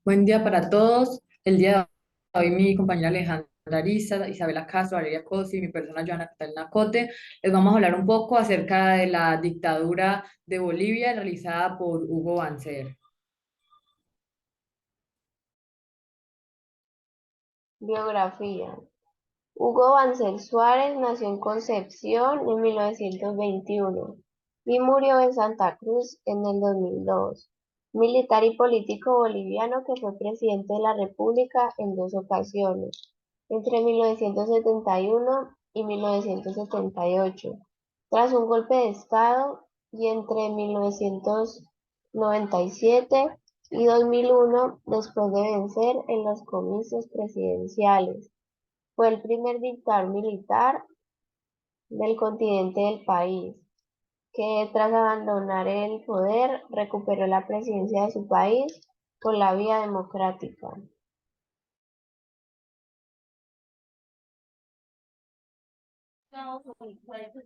Buen día para todos. El día de hoy mi compañera Alejandra Ariza, Isabela Castro, Valeria Cosi y mi persona Joana Catalina Cote les vamos a hablar un poco acerca de la dictadura de Bolivia realizada por Hugo Banzer. Biografía. Hugo Banzer Suárez nació en Concepción en 1921 y murió en Santa Cruz en el 2002. Militar y político boliviano que fue presidente de la República en dos ocasiones, entre 1971 y 1978, tras un golpe de Estado y entre 1997 y 2001 después de vencer en los comicios presidenciales. Fue el primer dictador militar del continente del país, que tras abandonar el poder recuperó la presidencia de su país por la vía democrática.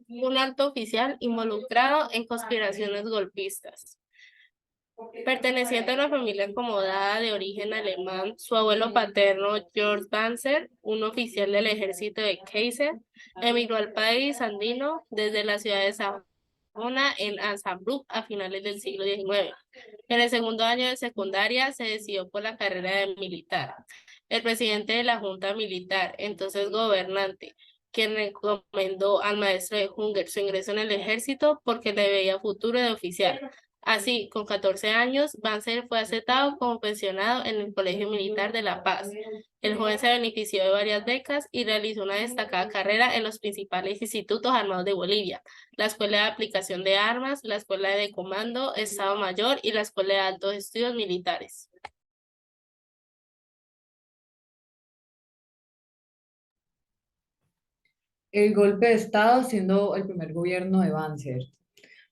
Un alto oficial involucrado en conspiraciones golpistas. Perteneciente a una familia acomodada de origen alemán, su abuelo paterno, Georg Banzer, un oficial del ejército de Kaiser, emigró al país andino desde la ciudad de Savona en Osnabrück a finales del siglo XIX. En el segundo año de secundaria se decidió por la carrera de militar. El presidente de la Junta Militar, entonces gobernante, quien recomendó al maestro de Hunger su ingreso en el ejército porque le veía futuro de oficial. Así, con 14 años, Banzer fue aceptado como pensionado en el Colegio Militar de La Paz. El joven se benefició de varias becas y realizó una destacada carrera en los principales institutos armados de Bolivia: la Escuela de Aplicación de Armas, la Escuela de Comando, Estado Mayor y la Escuela de Altos Estudios Militares. El golpe de Estado siendo el primer gobierno de Banzer.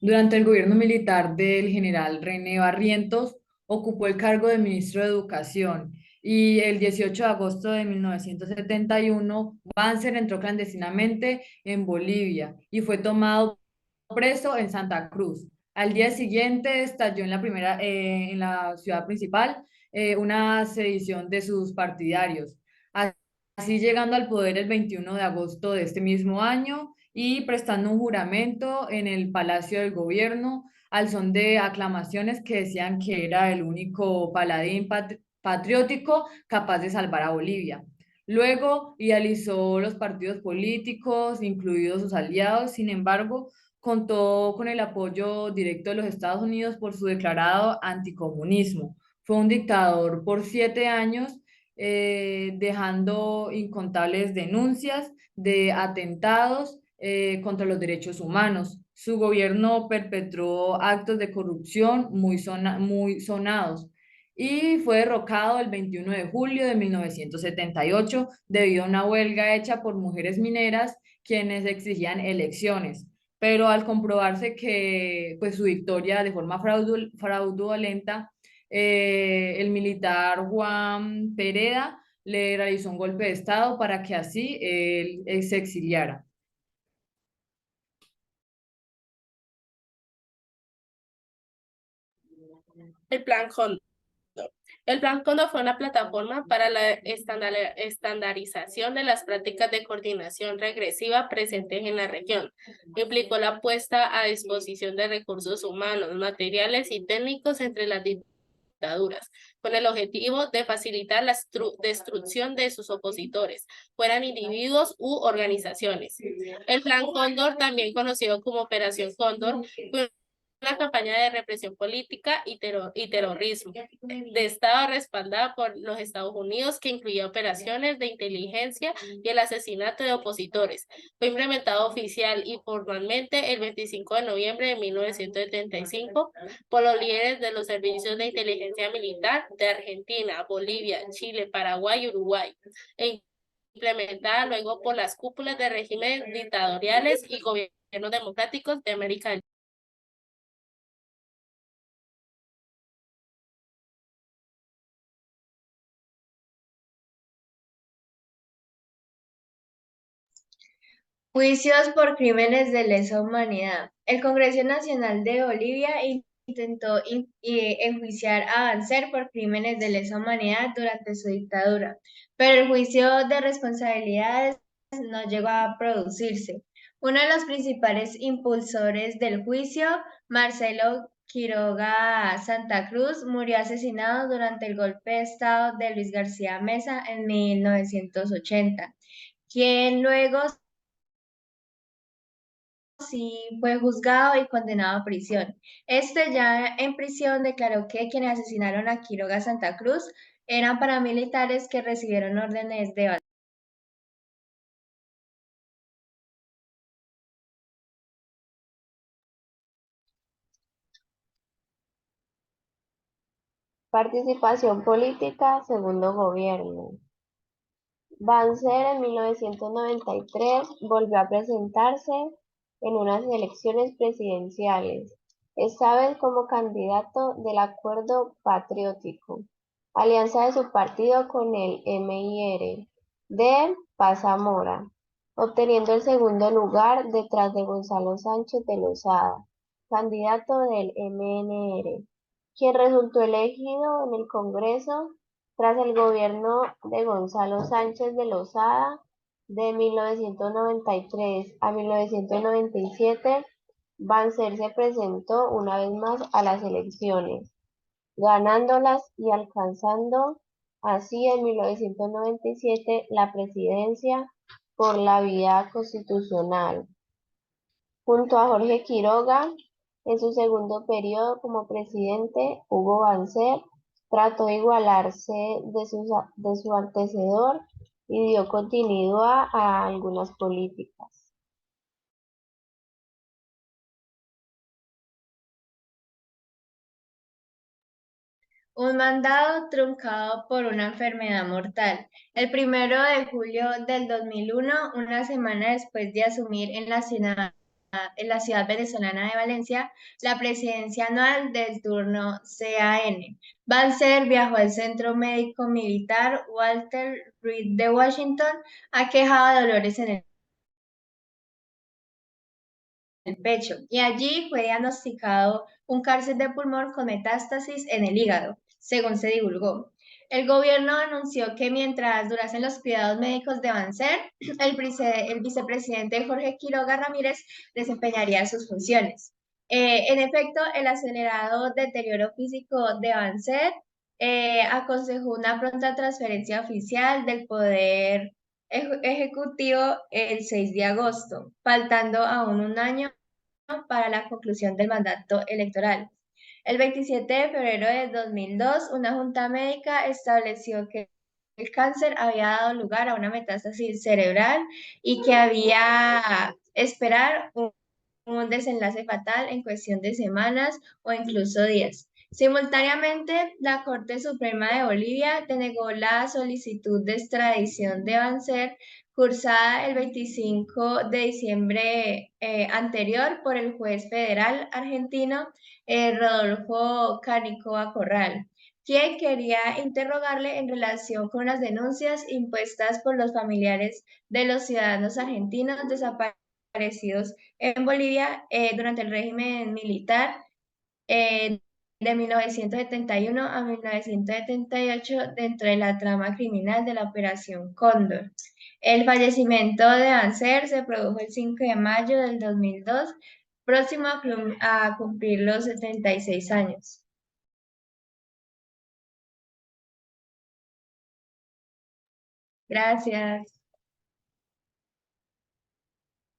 Durante el gobierno militar del general René Barrientos, ocupó el cargo de ministro de Educación y el 18 de agosto de 1971, Banzer entró clandestinamente en Bolivia y fue tomado preso en Santa Cruz. Al día siguiente estalló en la ciudad principal, una sedición de sus partidarios, así llegando al poder el 21 de agosto de este mismo año y prestando un juramento en el Palacio del Gobierno al son de aclamaciones que decían que era el único paladín patriótico capaz de salvar a Bolivia. Luego idealizó los partidos políticos, incluidos sus aliados. Sin embargo, contó con el apoyo directo de los Estados Unidos por su declarado anticomunismo. Fue un dictador por 7 años, dejando incontables denuncias de atentados contra los derechos humanos. Su gobierno perpetró actos de corrupción muy sonados y fue derrocado el 21 de julio de 1978 debido a una huelga hecha por mujeres mineras quienes exigían elecciones. Pero al comprobarse que pues, su victoria de forma fraudulenta, el militar Juan Pereda le realizó un golpe de estado para que así él se exiliara. El Plan Cóndor. El Plan Cóndor fue una plataforma para la estandarización de las prácticas de coordinación regresiva presentes en la región. Implicó la puesta a disposición de recursos humanos, materiales y técnicos entre las dictaduras, con el objetivo de facilitar la destrucción de sus opositores, fueran individuos u organizaciones. El Plan Cóndor, también conocido como Operación Cóndor, fue una campaña de represión política y terrorismo de Estado respaldada por los Estados Unidos que incluía operaciones de inteligencia y el asesinato de opositores. Fue implementado oficial y formalmente el 25 de noviembre de 1975 por los líderes de los servicios de inteligencia militar de Argentina, Bolivia, Chile, Paraguay y Uruguay, e implementada luego por las cúpulas de regímenes dictatoriales y gobiernos democráticos de América del Sur. Juicios por crímenes de lesa humanidad. El Congreso Nacional de Bolivia intentó enjuiciar a Banzer por crímenes de lesa humanidad durante su dictadura, pero el juicio de responsabilidades no llegó a producirse. Uno de los principales impulsores del juicio, Marcelo Quiroga Santa Cruz, murió asesinado durante el golpe de Estado de Luis García Meza en 1980, quien luego sí fue juzgado y condenado a prisión. Este ya en prisión declaró que quienes asesinaron a Quiroga Santa Cruz eran paramilitares que recibieron órdenes de Participación política, segundo gobierno. Banzer en 1993 volvió a presentarse en unas elecciones presidenciales, esta vez como candidato del Acuerdo Patriótico, alianza de su partido con el MIR de Paz Zamora, obteniendo el segundo lugar detrás de Gonzalo Sánchez de Lozada, candidato del MNR, quien resultó elegido en el Congreso tras el gobierno de Gonzalo Sánchez de Lozada de 1993 a 1997. Banzer se presentó una vez más a las elecciones, ganándolas y alcanzando así en 1997 la presidencia por la vía constitucional. Junto a Jorge Quiroga, en su segundo periodo como presidente, Hugo Banzer trató de igualarse de su antecesor y dio continuidad a algunas políticas. un mandado truncado por una enfermedad mortal. El 1 de julio del 2001, una semana después de asumir en la ciudad venezolana de Valencia la presidencia anual del turno CAN. Banzer viajó al Centro Médico Militar Walter Reed de Washington, aquejado de dolores en el pecho, y allí fue diagnosticado un cáncer de pulmón con metástasis en el hígado, según se divulgó. El gobierno anunció que mientras durasen los cuidados médicos de Banzer, el vicepresidente Jorge Quiroga Ramírez desempeñaría sus funciones. En efecto, el acelerado deterioro físico de Banzer aconsejó una pronta transferencia oficial del poder ejecutivo el 6 de agosto, faltando aún un año para la conclusión del mandato electoral. El 27 de febrero de 2002, una junta médica estableció que el cáncer había dado lugar a una metástasis cerebral y que había esperar un desenlace fatal en cuestión de semanas o incluso días. Simultáneamente, la Corte Suprema de Bolivia denegó la solicitud de extradición de Banzer cursada el 25 de diciembre anterior por el juez federal argentino Rodolfo Canicoa Corral, quien quería interrogarle en relación con las denuncias impuestas por los familiares de los ciudadanos argentinos desaparecidos en Bolivia durante el régimen militar eh, de 1971 a 1978 dentro de la trama criminal de la Operación Cóndor. El fallecimiento de Banzer se produjo el 5 de mayo del 2002, próximo a cumplir los 76 años. Gracias.